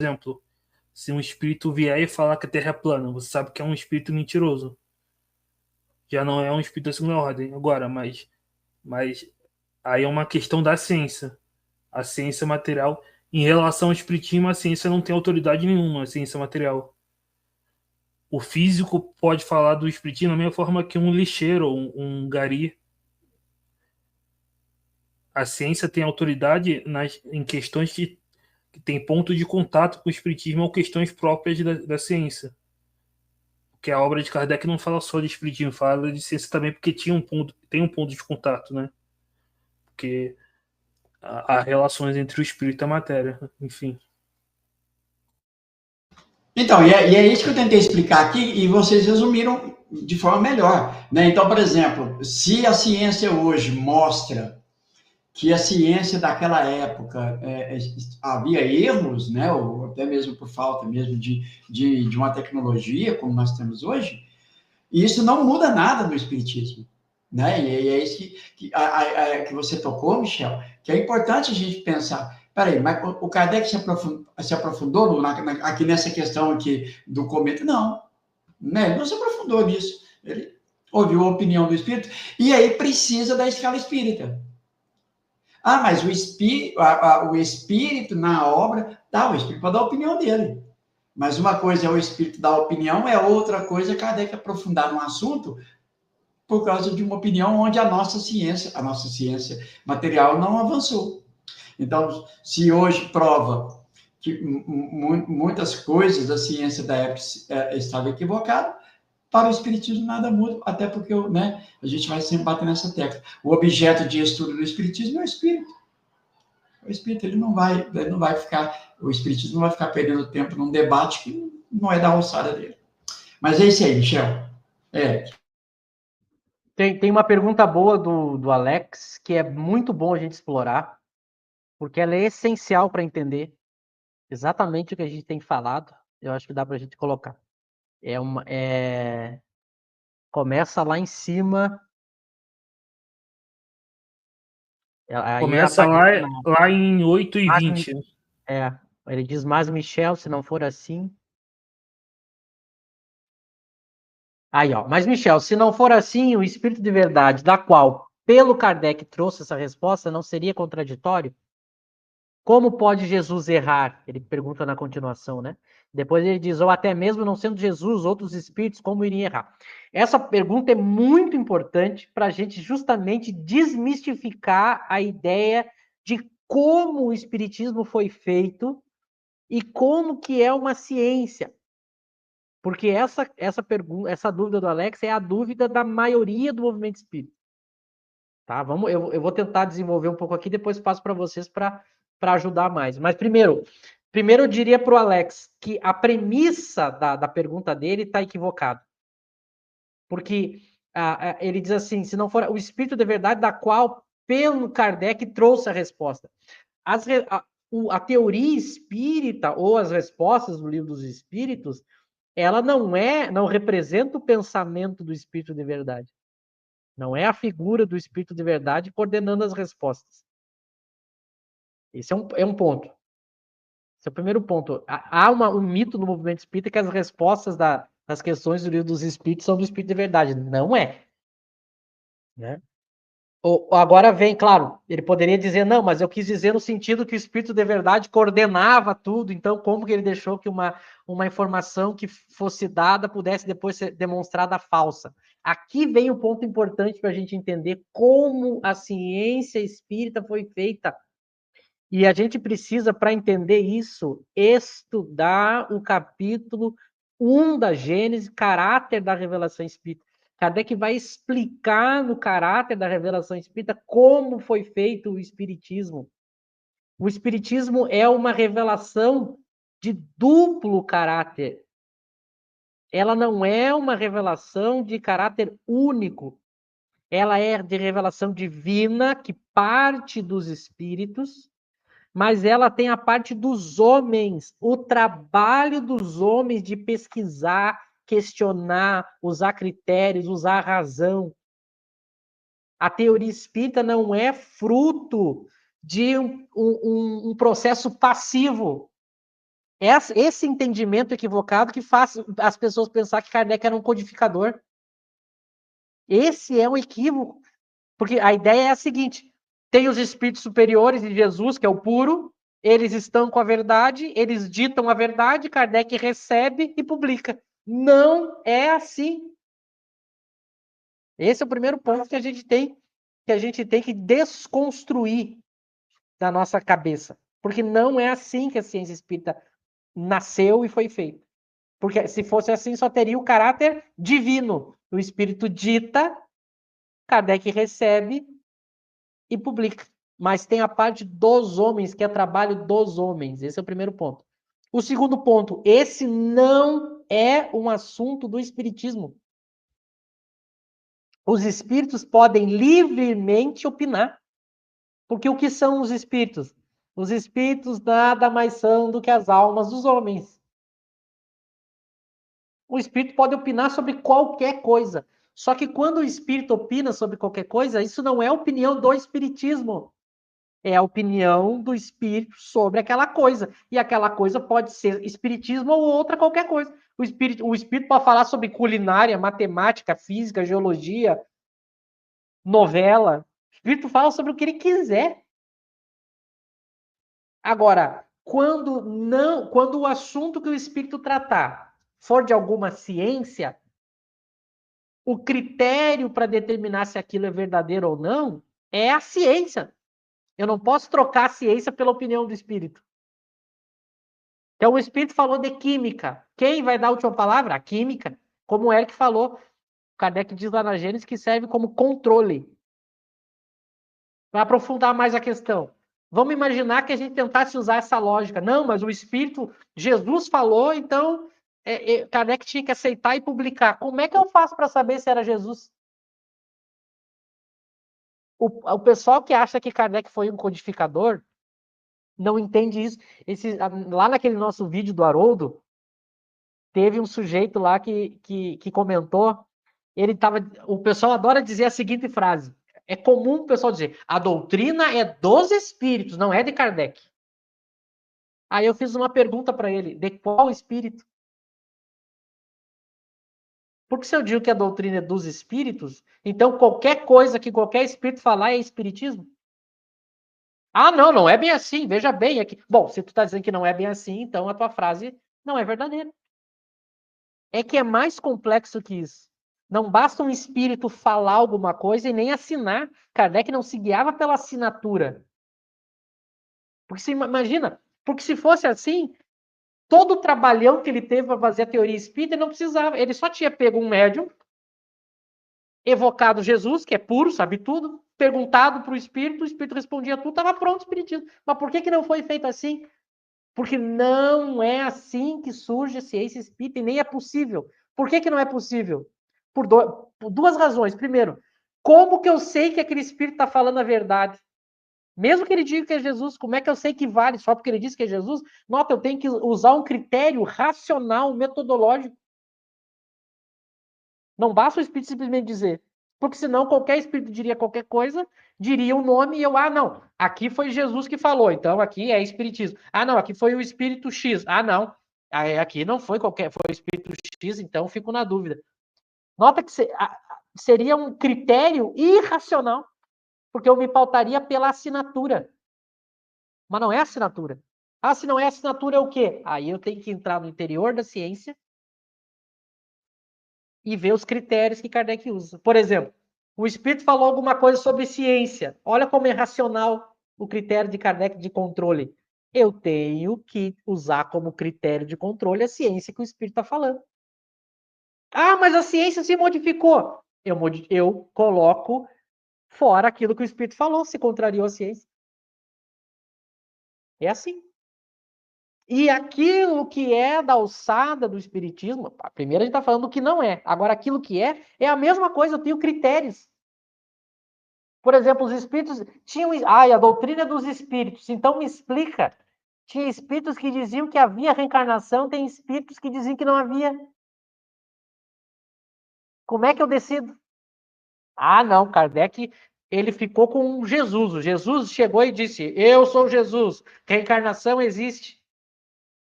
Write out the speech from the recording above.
exemplo, se um espírito vier e falar que a Terra é plana, você sabe que é um espírito mentiroso. Já não é um espírito da segunda ordem agora, mas aí é uma questão da ciência. A ciência material, em relação ao espiritismo, a ciência não tem autoridade nenhuma, a ciência material. O físico pode falar do espiritismo da mesma forma que um lixeiro, um gari. A ciência tem autoridade em questões que tem ponto de contato com o espiritismo ou questões próprias da ciência. Porque a obra de Kardec não fala só de espiritismo, fala de ciência também, porque tem um ponto de contato, né? Porque há relações entre o espírito e a matéria, enfim. Então, e é isso que eu tentei explicar aqui, e vocês resumiram de forma melhor. Né? Então, por exemplo, se a ciência hoje mostra que a ciência daquela época havia erros, né, ou até mesmo por falta mesmo de uma tecnologia como nós temos hoje, isso não muda nada no espiritismo. Né? E é isso que você tocou, Michel, que é importante a gente pensar. Peraí, mas o Kardec se aprofundou aqui nessa questão aqui do cometa? Não, né? Ele não se aprofundou nisso. Ele ouviu a opinião do espírito e aí precisa da escala espírita. Ah, mas o espírito na obra, o espírito pode dar a opinião dele. Mas uma coisa é o espírito dar opinião, outra coisa é Kardec aprofundar num assunto por causa de uma opinião onde a nossa ciência material não avançou. Então, se hoje prova que muitas coisas da ciência da época estavam equivocadas, para o espiritismo nada muda, até porque né, a gente vai sempre bater nessa tecla. O objeto de estudo do espiritismo é o espírito. O espírito, ele não vai ficar, o espiritismo não vai ficar perdendo tempo num debate que não é da alçada dele. Mas é isso aí, Michel. Tem uma pergunta boa do Alex, que é muito bom a gente explorar, porque ela é essencial para entender exatamente o que a gente tem falado. Eu acho que dá para a gente colocar. Começa lá em cima. Começa lá em 8:20. Ele diz, mas Michel, se não for assim... Aí, ó. Mas, Michel, se não for assim, o espírito de verdade, da qual, pelo Kardec, trouxe essa resposta, não seria contraditório? Como pode Jesus errar? Ele pergunta na continuação, né? Depois ele diz, ou até mesmo não sendo Jesus, outros espíritos, como iriam errar? Essa pergunta é muito importante para a gente justamente desmistificar a ideia de como o espiritismo foi feito e como que é uma ciência. Porque essa pergunta, essa dúvida do Alex é a dúvida da maioria do movimento espírita. Tá? Eu vou tentar desenvolver um pouco aqui, depois passo para vocês para ajudar mais. Mas primeiro eu diria para o Alex que a premissa da pergunta dele está equivocada. Porque ele diz assim, se não for o espírito de verdade da qual, pelo Kardec, trouxe a resposta. A teoria espírita, ou as respostas do Livro dos Espíritos, ela não representa o pensamento do espírito de verdade. Não é a figura do espírito de verdade coordenando as respostas. Esse é um ponto. Esse é o primeiro ponto. Há um mito no movimento espírita que as respostas das questões do Livro dos Espíritos são do espírito de verdade. Não é. Né? Agora vem, claro, ele poderia dizer, não, mas eu quis dizer no sentido que o espírito de verdade coordenava tudo, então como que ele deixou que uma informação que fosse dada pudesse depois ser demonstrada falsa? Aqui vem o ponto importante para a gente entender como a ciência espírita foi feita. E a gente precisa, para entender isso, estudar o capítulo 1 da Gênesis, caráter da revelação espírita. Kardec vai explicar no caráter da revelação espírita como foi feito o espiritismo. O espiritismo é uma revelação de duplo caráter. Ela não é uma revelação de caráter único. Ela é de revelação divina, que parte dos espíritos, mas ela tem a parte dos homens, o trabalho dos homens de pesquisar, questionar, usar critérios, usar a razão. A teoria espírita não é fruto de um processo passivo. Esse entendimento equivocado que faz as pessoas pensar que Kardec era um codificador. Esse é um equívoco. Porque a ideia é a seguinte: tem os espíritos superiores de Jesus, que é o puro, eles estão com a verdade, eles ditam a verdade, Kardec recebe e publica. Não é assim. Esse é o primeiro ponto que a gente tem que desconstruir da nossa cabeça. Porque não é assim que a ciência espírita nasceu e foi feita. Porque se fosse assim, só teria o caráter divino. O espírito dita, Kardec recebe e publica. Mas tem a parte dos homens, que é trabalho dos homens. Esse é o primeiro ponto. O segundo ponto, esse não é um assunto do espiritismo. Os espíritos podem livremente opinar. Porque o que são os espíritos? Os espíritos nada mais são do que as almas dos homens. O espírito pode opinar sobre qualquer coisa. Só que quando o espírito opina sobre qualquer coisa, isso não é opinião do espiritismo. É a opinião do espírito sobre aquela coisa. E aquela coisa pode ser espiritismo ou outra qualquer coisa. O espírito pode falar sobre culinária, matemática, física, geologia, novela. O espírito fala sobre o que ele quiser. Agora, quando o assunto que o espírito tratar for de alguma ciência, o critério para determinar se aquilo é verdadeiro ou não é a ciência. Eu não posso trocar a ciência pela opinião do espírito. Então, o espírito falou de química. Quem vai dar a última palavra? A química. Como o Eric falou, Kardec diz lá na Gênesis que serve como controle. Para aprofundar mais a questão, vamos imaginar que a gente tentasse usar essa lógica. Não, mas o espírito, Jesus falou, então Kardec tinha que aceitar e publicar. Como é que eu faço para saber se era Jesus? O pessoal que acha que Kardec foi um codificador não entende isso. Lá naquele nosso vídeo do Haroldo, teve um sujeito lá que comentou. O pessoal adora dizer a seguinte frase. É comum o pessoal dizer: a doutrina é dos espíritos, não é de Kardec. Aí eu fiz uma pergunta para ele: de qual espírito? Porque se eu digo que a doutrina é dos espíritos, então qualquer coisa que qualquer espírito falar é espiritismo? Ah, não, não é bem assim, veja bem aqui. Bom, se tu está dizendo que não é bem assim, então a tua frase não é verdadeira. É que é mais complexo que isso. Não basta um espírito falar alguma coisa e nem assinar. Kardec não se guiava pela assinatura. Porque você imagina, porque se fosse assim, todo o trabalhão que ele teve para fazer a teoria espírita, ele não precisava. Ele só tinha pego um médium, evocado Jesus, que é puro, sabe tudo, perguntado para o espírito respondia tudo, estava pronto o espiritismo. Mas por que não foi feito assim? Porque não é assim que surge a ciência espírita e nem é possível. Por que não é possível? Por duas razões. Primeiro, como que eu sei que aquele espírito está falando a verdade? Mesmo que ele diga que é Jesus, como é que eu sei que vale só porque ele disse que é Jesus? Nota, eu tenho que usar um critério racional, metodológico. Não basta o espírito simplesmente dizer. Porque senão qualquer espírito diria qualquer coisa, diria um nome e eu, não, aqui foi Jesus que falou, então aqui é espiritismo. Ah, não, aqui foi o espírito X. Ah, não, aqui não foi foi o espírito X, então fico na dúvida. Nota que seria um critério irracional, porque eu me pautaria pela assinatura. Mas não é assinatura. Ah, se não é assinatura, é o quê? Aí eu tenho que entrar no interior da ciência e ver os critérios que Kardec usa. Por exemplo, o espírito falou alguma coisa sobre ciência. Olha como é racional o critério de Kardec de controle. Eu tenho que usar como critério de controle a ciência que o espírito está falando. Ah, mas a ciência se modificou. Eu coloco fora aquilo que o espírito falou, se contrariou a ciência. É assim. E aquilo que é da alçada do espiritismo, primeiro a gente está falando do que não é. Agora, aquilo que é a mesma coisa, eu tenho critérios. Por exemplo, os espíritos tinham. A doutrina dos espíritos. Então me explica. Tinha espíritos que diziam que havia reencarnação, tem espíritos que diziam que não havia. Como é que eu decido? Ah, não, Kardec, ele ficou com Jesus. O Jesus chegou e disse: eu sou Jesus, reencarnação existe.